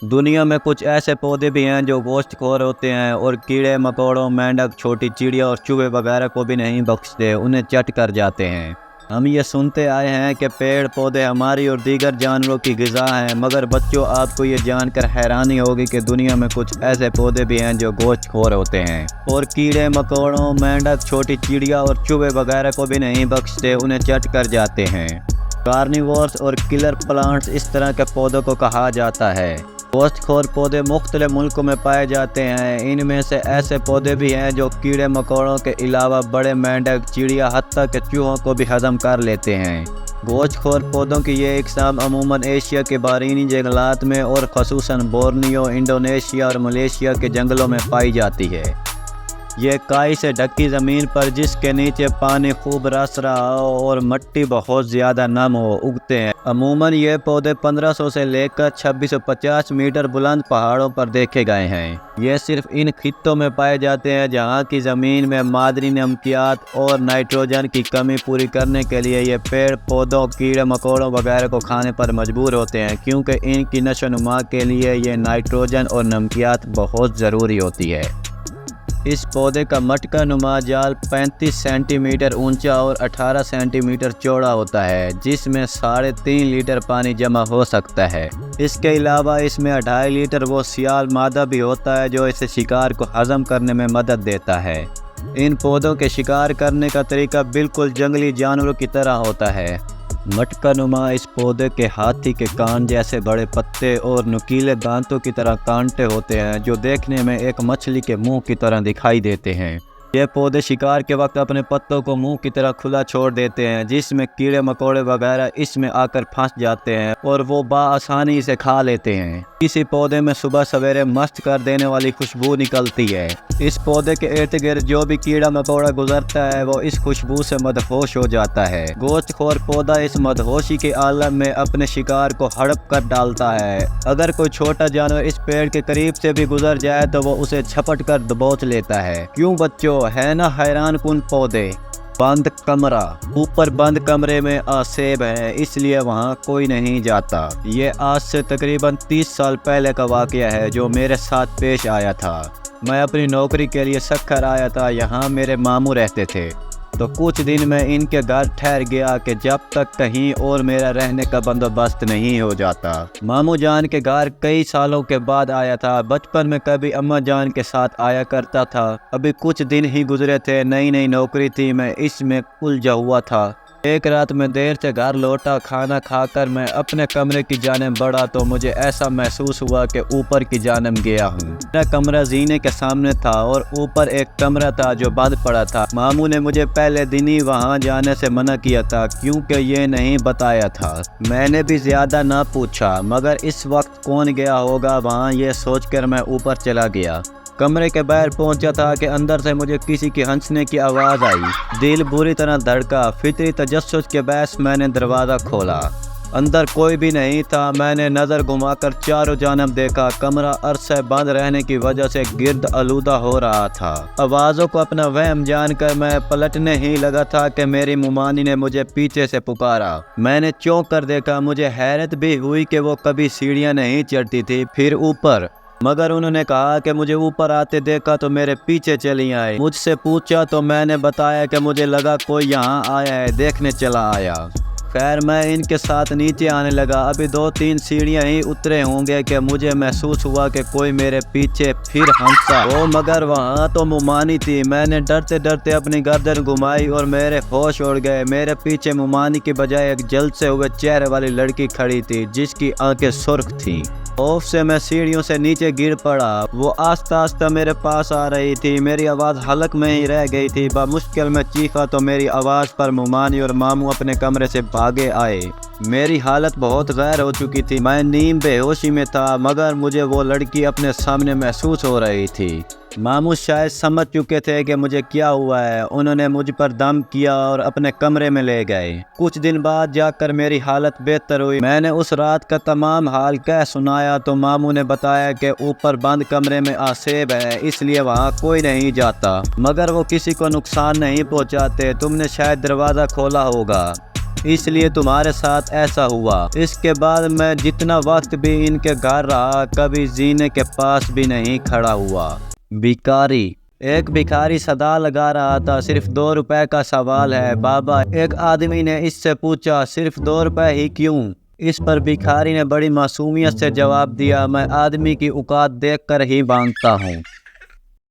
दुनिया में कुछ ऐसे पौधे भी हैं जो गोश्तखोर होते हैं और कीड़े मकोड़ों, मेंढक, छोटी चिड़िया और चूहे वगैरह को भी नहीं बख्शते, उन्हें चट कर जाते हैं। हम ये सुनते आए हैं कि पेड़ पौधे हमारी और दीगर जानवरों की ग़िज़ा हैं, मगर बच्चों, आपको ये जानकर हैरानी होगी कि दुनिया में कुछ ऐसे पौधे भी हैं जो गोश्तखोर होते हैं और कीड़े मकोड़ों, मेंढक, छोटी चिड़िया और चूहे वगैरह को भी नहीं बख्शते, उन्हें चट कर जाते हैं। कार्निवोर्स और किलर प्लांट्स इस तरह के पौधों को कहा जाता है। गोश्तखोर पौधे मुख्तलिफ मुल्कों में पाए जाते हैं। इनमें से ऐसे पौधे भी हैं जो कीड़े मकोड़ों के अलावा बड़े मेंढक, चिड़िया, हत्ता के चूहों को भी हज़म कर लेते हैं। गोश्तखोर पौधों की ये इक़साम अमूमन एशिया के बारीनी जंगलात में और ख़ुसूसन बोर्नियो, इंडोनेशिया और मलेशिया के जंगलों में पाई जाती है। ये काई से ढकी ज़मीन पर जिसके नीचे पानी खूब रस रहा हो और मिट्टी बहुत ज़्यादा नम हो, उगते हैं। अमूमन ये पौधे 1500 से लेकर 2650 मीटर बुलंद पहाड़ों पर देखे गए हैं। ये सिर्फ इन खित्तों में पाए जाते हैं जहाँ की ज़मीन में मादनी नमकियात और नाइट्रोजन की कमी पूरी करने के लिए ये पेड़ पौधों, कीड़े मकोड़ों वगैरह को खाने पर मजबूर होते हैं, क्योंकि इनकी नशोनुमा के लिए ये नाइट्रोजन और नमकियात बहुत ज़रूरी होती है। इस पौधे का मटका नुमा जाल 35 सेंटीमीटर ऊंचा और 18 सेंटीमीटर चौड़ा होता है, जिसमें 3.5 लीटर पानी जमा हो सकता है। इसके अलावा इसमें 2.5 लीटर वो सियाल मादा भी होता है जो इसे शिकार को हज़म करने में मदद देता है। इन पौधों के शिकार करने का तरीका बिल्कुल जंगली जानवरों की तरह होता है। मटका नुमा इस पौधे के हाथी के कान जैसे बड़े पत्ते और नुकीले दांतों की तरह कांटे होते हैं, जो देखने में एक मछली के मुंह की तरह दिखाई देते हैं। ये पौधे शिकार के वक्त अपने पत्तों को मुंह की तरह खुला छोड़ देते हैं, जिसमें कीड़े मकोड़े वगैरह इसमें आकर फंस जाते हैं और वो बाआसानी इसे खा लेते हैं। किसी पौधे में सुबह सवेरे मस्त कर देने वाली खुशबू निकलती है। इस पौधे के इर्द गिर्द जो भी कीड़ा मकोड़ा गुजरता है वो इस खुशबू से मदहोश हो जाता है। गोश्तखोर पौधा इस मदहोशी के आलम में अपने शिकार को हड़प कर डालता है। अगर कोई छोटा जानवर इस पेड़ के करीब से भी गुजर जाए तो वो उसे झपट कर दबोच लेता है। क्यों बच्चों, है ना हैरान कुन पौधे। बंद कमरा। ऊपर बंद कमरे में आसेब है, इसलिए वहाँ कोई नहीं जाता। ये आज से तकरीबन 30 साल पहले का वाक़या है जो मेरे साथ पेश आया था। मैं अपनी नौकरी के लिए सक्खर आया था। यहाँ मेरे मामू रहते थे, तो कुछ दिन मैं इनके घर ठहर गया कि जब तक कहीं और मेरा रहने का बंदोबस्त नहीं हो जाता। मामू जान के घर कई सालों के बाद आया था। बचपन में कभी अम्मा जान के साथ आया करता था। अभी कुछ दिन ही गुजरे थे, नई नई नौकरी थी, मैं इसमें उलझा हुआ था। एक रात में देर से घर लौटा। खाना खाकर मैं अपने कमरे की जानिब बढ़ा तो मुझे ऐसा महसूस हुआ कि ऊपर की जानिब गया हूँ। मेरा कमरा जीने के सामने था और ऊपर एक कमरा था जो बंद पड़ा था। मामू ने मुझे पहले दिन ही वहाँ जाने से मना किया था, क्योंकि ये नहीं बताया था। मैंने भी ज़्यादा ना पूछा, मगर इस वक्त कौन गया होगा वहाँ, ये सोचकर मैं ऊपर चला गया। कमरे के बाहर पहुंचा था कि अंदर से मुझे किसी की हंसने की आवाज़ आई। दिल बुरी तरह धड़का। फितरी तजस्सुस के बहस मैंने दरवाज़ा खोला। अंदर कोई भी नहीं था। मैंने नज़र घुमाकर चारों जानब देखा। कमरा अरसे बंद रहने की वजह से गिर्द आलूदा हो रहा था। आवाज़ों को अपना वहम जानकर मैं पलटने ही लगा था कि मेरी मुमानी ने मुझे पीछे से पुकारा। मैंने चौंक कर देखा। मुझे हैरत भी हुई कि वो कभी सीढ़ियाँ नहीं चढ़ती थी, फिर ऊपर। मगर उन्होंने कहा कि मुझे ऊपर आते देखा तो मेरे पीछे चली आए। मुझसे पूछा तो मैंने बताया कि मुझे लगा कोई यहाँ आया है, देखने चला आया। खैर, मैं इनके साथ नीचे आने लगा। अभी 2-3 सीढ़ियाँ ही उतरे होंगे कि मुझे महसूस हुआ कि कोई मेरे पीछे फिर हंसा। ओ मगर वहाँ तो मुमानी थी। मैंने डरते डरते अपनी गर्दन घुमाई और मेरे होश उड़ गए। मेरे पीछे मुमानी की बजाय एक जल्द से हुए चेहरे वाली लड़की खड़ी थी, जिसकी आंखें सुर्ख थीं। खौफ से मैं सीढ़ियों से नीचे गिर पड़ा। वो आस्ता आस्ता मेरे पास आ रही थी। मेरी आवाज़ हलक में ही रह गई थी। बामुश्किल में चीखा तो मेरी आवाज़ पर मुमानी और मामू अपने कमरे से भागे आए। मेरी हालत बहुत गैर हो चुकी थी। मैं नीम बेहोशी में था, मगर मुझे वो लड़की अपने सामने महसूस हो रही थी। मामू शायद समझ चुके थे कि मुझे क्या हुआ है। उन्होंने मुझ पर दम किया और अपने कमरे में ले गए। कुछ दिन बाद जाकर मेरी हालत बेहतर हुई। मैंने उस रात का तमाम हाल कह सुनाया तो मामू ने बताया कि ऊपर बंद कमरे में आसेब है, इसलिए वहाँ कोई नहीं जाता, मगर वो किसी को नुकसान नहीं पहुँचाते। तुमने शायद दरवाज़ा खोला होगा। اس لیے تمہارے ساتھ ایسا ہوا۔ اس کے بعد میں جتنا وقت بھی ان کے گھر رہا کبھی زینے کے پاس بھی نہیں کھڑا ہوا۔ بھکاری۔ ایک بھکاری صدا لگا رہا تھا، صرف 2 روپے کا سوال ہے بابا۔ ایک آدمی نے اس سے پوچھا، صرف 2 روپے ہی کیوں؟ اس پر بھکاری نے بڑی معصومیت سے جواب دیا، میں آدمی کی اوقات دیکھ کر ہی مانگتا ہوں۔